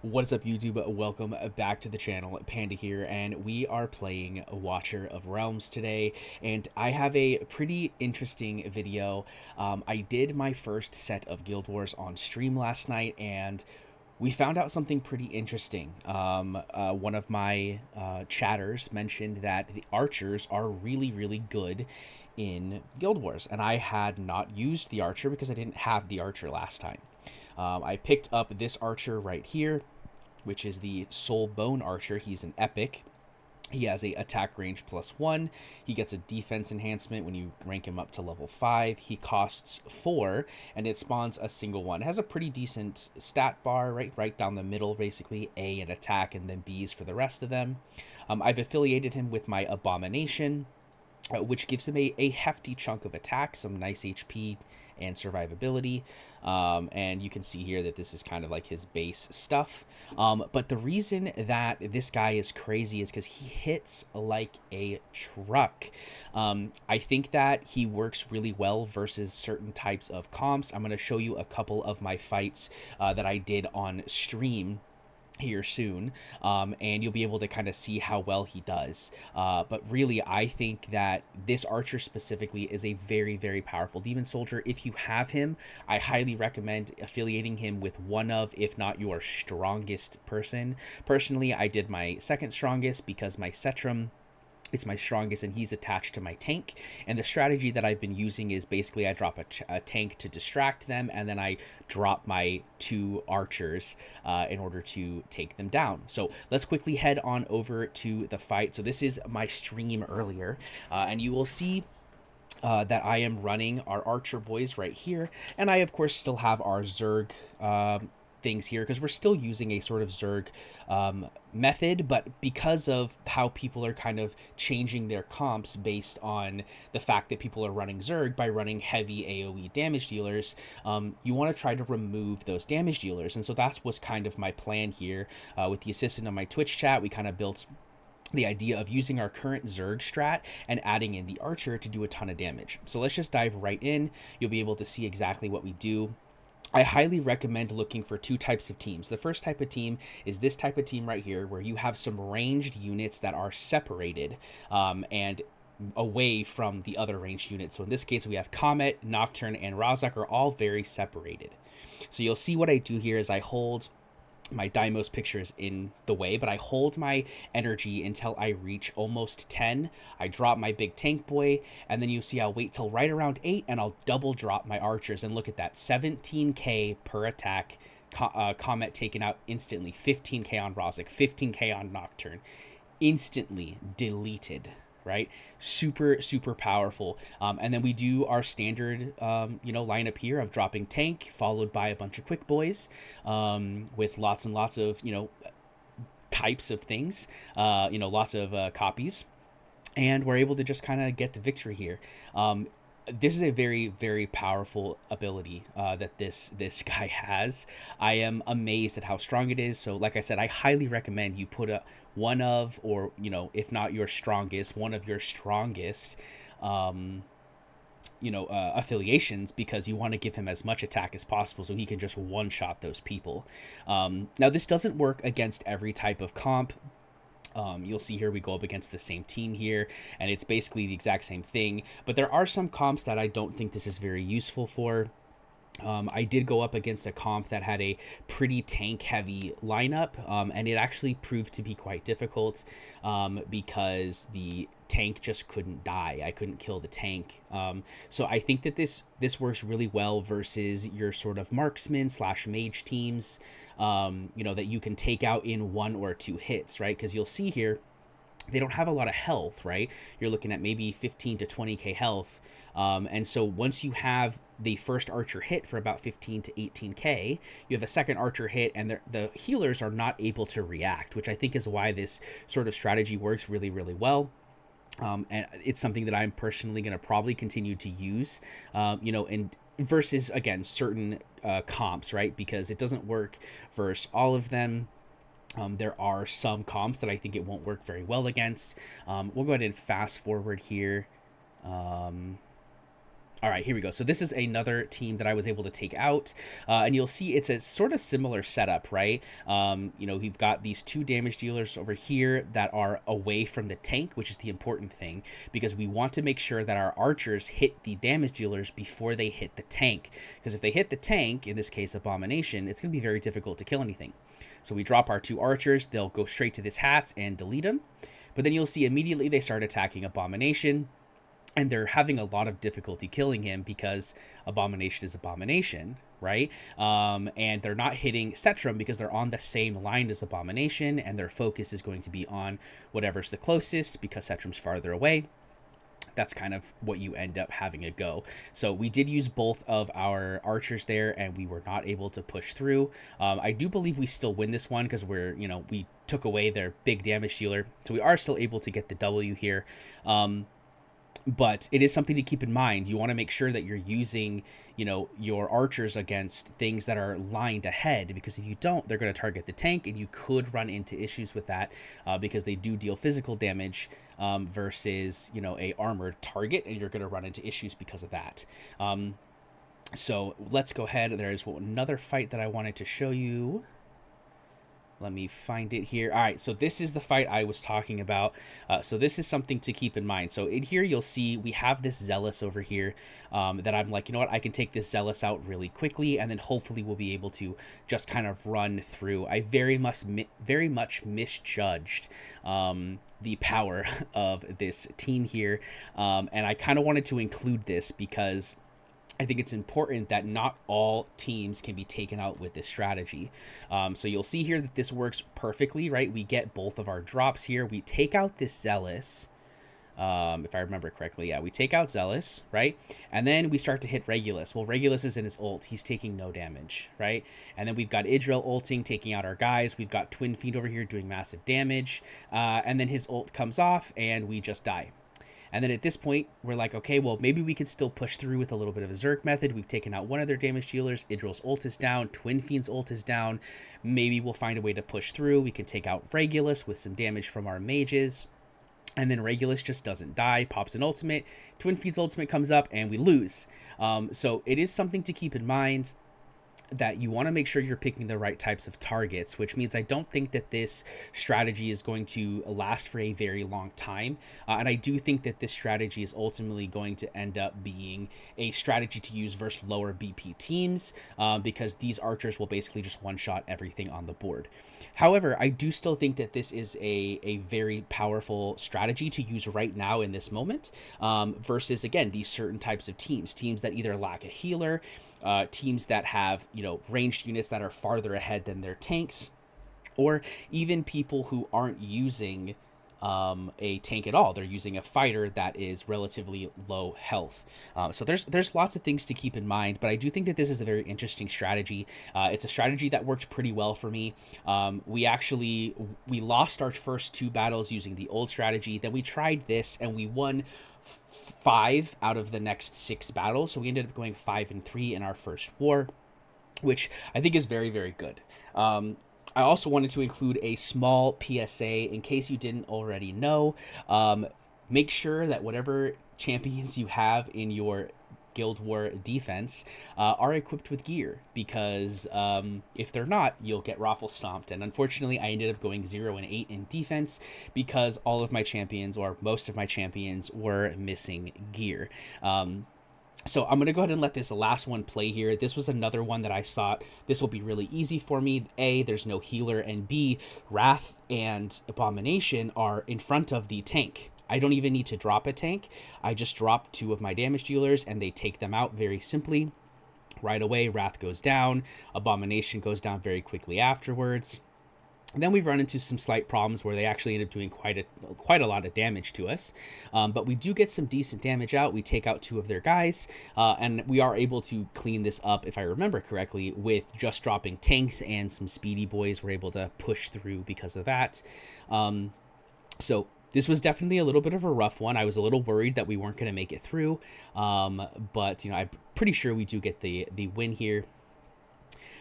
What is up, YouTube? Welcome back to the channel. Panda here, and we are playing Watcher of Realms today, and I have a pretty interesting video. I did my first set of Guild Wars on stream last night, and we found out something pretty interesting. One of my chatters mentioned that the archers are really good in Guild Wars, and I had not used the archer because I didn't have the archer last time. I picked up this archer right here, which is the Soul Bone Archer. He's an epic. He has a attack range +1. He gets a defense enhancement when you rank him up to level 5. He costs 4, and it spawns a single one. It has a pretty decent stat bar, right down the middle, basically. A and attack, and then B's for the rest of them. I've affiliated him with my Abomination, which gives him a hefty chunk of attack, some nice HP and survivability. And you can see here that this is kind of like his base stuff. But the reason that this guy is crazy is because he hits like a truck. I think that he works really well versus certain types of comps. I'm going to show you a couple of my fights that I did on stream here soon, and you'll be able to kind of see how well he does. But really, I think that this archer specifically is a very powerful demon soldier. If you have him, I highly recommend affiliating him with one of, if not your strongest person. Personally, I did my second strongest because my Cetrum, it's my strongest, and he's attached to my tank. And the strategy that I've been using is basically I drop a tank to distract them, and then I drop my 2 archers in order to take them down. So let's quickly head on over to the fight. So this is my stream earlier, and you will see that I am running our archer boys right here, and I of course still have our Zerg things here because we're still using a sort of Zerg method, but because of how people are kind of changing their comps based on the fact that people are running Zerg by running heavy AoE damage dealers, you want to try to remove those damage dealers. And so that was kind of my plan here. With the assistant on my Twitch chat, we kind of built the idea of using our current Zerg strat and adding in the archer to do a ton of damage. So let's just dive right in. You'll be able to see exactly what we do. I highly recommend looking for 2 types of teams. The first type of team is this type of team right here, where you have some ranged units that are separated and away from the other ranged units. So in this case, we have Comet, Nocturne, and Razak are all very separated. So you'll see what I do here is I hold my Deimos picture is in the way, but I hold my energy until I reach almost 10. I drop my big tank boy, and then you see I'll wait till right around 8, and I'll double drop my archers. And look at that, 17k per attack. Comet taken out instantly, 15k on Razak, 15k on Nocturne, instantly deleted. Right, super powerful. And then we do our standard lineup here of dropping tank followed by a bunch of quick boys, with lots and lots of types of things, lots of copies, and we're able to just kind of get the victory here. This is a very powerful ability that this guy has. I am amazed at how strong it is. So like I said, I highly recommend you put one of, or if not your strongest, one of your strongest affiliations, because you want to give him as much attack as possible so he can just one shot those people. Now this doesn't work against every type of comp. You'll see here we go up against the same team here, and it's basically the exact same thing. But there are some comps that I don't think this is very useful for. I did go up against a comp that had a pretty tank-heavy lineup, and it actually proved to be quite difficult because the tank just couldn't die. I couldn't kill the tank. So I think that this works really well versus your sort of marksman / mage teams, that you can take out in 1 or 2 hits, right? Because you'll see here, they don't have a lot of health, right? You're looking at maybe 15 to 20k health. And so once you have the first archer hit for about 15 to 18k, you have a second archer hit, and the healers are not able to react, which I think is why this sort of strategy works really well. And it's something that I'm personally going to probably continue to use, and versus, again, certain comps, right? Because it doesn't work versus all of them. There are some comps that I think it won't work very well against. We'll go ahead and fast forward here. All right, here we go. So this is another team that I was able to take out, and you'll see it's a sort of similar setup, right? We've got these two damage dealers over here that are away from the tank, which is the important thing, because we want to make sure that our archers hit the damage dealers before they hit the tank. Because if they hit the tank, in this case Abomination, it's going to be very difficult to kill anything. So we drop our two archers, they'll go straight to this hats and delete them. But then you'll see immediately they start attacking Abomination, and they're having a lot of difficulty killing him because Abomination is Abomination, right? And they're not hitting Setrum because they're on the same line as Abomination, and their focus is going to be on whatever's the closest because Setrum's farther away. That's kind of what you end up having a go. So we did use both of our archers there, and we were not able to push through. I do believe we still win this one because we took away their big damage dealer, so we are still able to get the W here. But it is something to keep in mind. You want to make sure that you're using, your archers against things that are lined ahead, because if you don't, they're going to target the tank, and you could run into issues with that because they do deal physical damage versus, a armored target, and you're going to run into issues because of that. So let's go ahead. There's another fight that I wanted to show you. Let me find it here. All right, so this is the fight I was talking about. So this is something to keep in mind. So in here, you'll see we have this Zealous over here that I'm like, you know what? I can take this Zealous out really quickly, and then hopefully we'll be able to just kind of run through. I very much misjudged the power of this team here, and I kind of wanted to include this because I think it's important that not all teams can be taken out with this strategy. So you'll see here that this works perfectly, right? We get both of our drops here. We take out this Zealous, if I remember correctly. Yeah, we take out Zealous, right? And then we start to hit Regulus. Well, Regulus is in his ult. He's taking no damage, right? And then we've got Idril ulting, taking out our guys. We've got Twin Fiend over here doing massive damage. And then his ult comes off, and we just die. And then at this point, we're like, okay, well, maybe we could still push through with a little bit of a Zerk method. We've taken out one of their damage dealers. Idril's ult is down. Twin Fiend's ult is down. Maybe we'll find a way to push through. We can take out Regulus with some damage from our mages. And then Regulus just doesn't die, pops an ultimate. Twin Fiend's ultimate comes up, and we lose. So it is something to keep in mind, that you want to make sure you're picking the right types of targets, which means I don't think that this strategy is going to last for a very long time. And I do think that this strategy is ultimately going to end up being a strategy to use versus lower BP teams, because these archers will basically just one-shot everything on the board. However, I do still think that this is a very powerful strategy to use right now in this moment, versus, again, these certain types of teams that either lack a healer, teams that have, ranged units that are farther ahead than their tanks, or even people who aren't using a tank at all. They're using a fighter that is relatively low health. So there's lots of things to keep in mind, but I do think that this is a very interesting strategy. It's a strategy that worked pretty well for me. We lost our first two battles using the old strategy. Then we tried this, and we won 5 out of the next 6 battles. So we ended up going 5-3 in our first war, which I think is very, very good. I also wanted to include a small PSA in case you didn't already know. Make sure that whatever champions you have in your Guild War defense are equipped with gear, because if they're not, you'll get raffle stomped. And unfortunately, I ended up going 0-8 in defense because all of my champions, or most of my champions, were missing gear. So I'm going to go ahead and let this last one play here. This was another one that I thought this will be really easy for me. A, there's no healer, and B, Wrath and Abomination are in front of the tank. I don't even need to drop a tank. I just drop 2 of my damage dealers, and they take them out very simply. Right away, Wrath goes down. Abomination goes down very quickly afterwards. And then we run into some slight problems where they actually end up doing quite a lot of damage to us. But we do get some decent damage out. We take out 2 of their guys, and we are able to clean this up, if I remember correctly, with just dropping tanks and some speedy boys. We're able to push through because of that. So this was definitely a little bit of a rough one. I was a little worried that we weren't going to make it through. But, I'm pretty sure we do get the win here.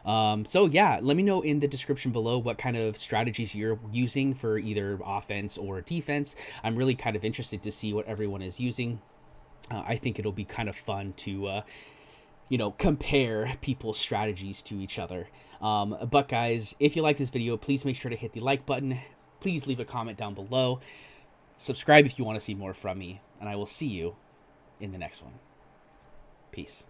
So yeah, let me know in the description below what kind of strategies you're using for either offense or defense. I'm really kind of interested to see what everyone is using. I think it'll be kind of fun to compare people's strategies to each other. But guys, if you like this video, please make sure to hit the like button. Please leave a comment down below. Subscribe if you want to see more from me, and I will see you in the next one. Peace.